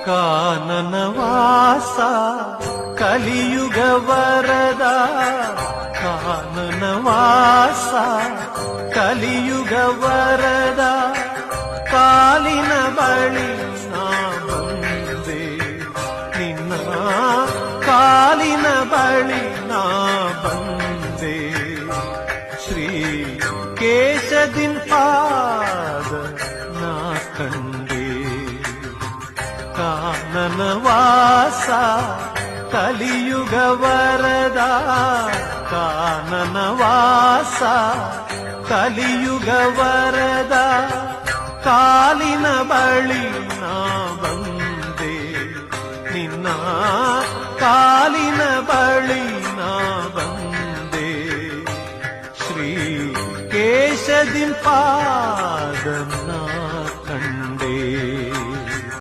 ಕಾನನವಾಸ ಕಲಿಯುಗ ವರದ ಕಾನನವಾಸ ಕಲಿಯುಗ ವರದ ಕಾಲಿನ ಬಳಿ ನಾ ಬಂದೆ ನಿನ್ನ ಕಾಲಿನ ಬಳಿ ನಾ ಬಂದೆ ಶ್ರೀ ಕೇಶದಿನ್ ಪಾದ ನಾ ಕಂಡೆ ಕಾನನವಾಸ ಕಲಿಯುಗ ವರದ ಕಾನನವಾಸ ಕಲಿಯುಗ ವರದ ಕಾಲಿನ ಬಳಿ ನಾ ಬಂದೆ ನಿನ್ನ ಕಾಲಿನ ಬಳಿ ನಾ ಬಂದೆ ಶ್ರೀ ಕೇಶದಿನ್ ಪಾದ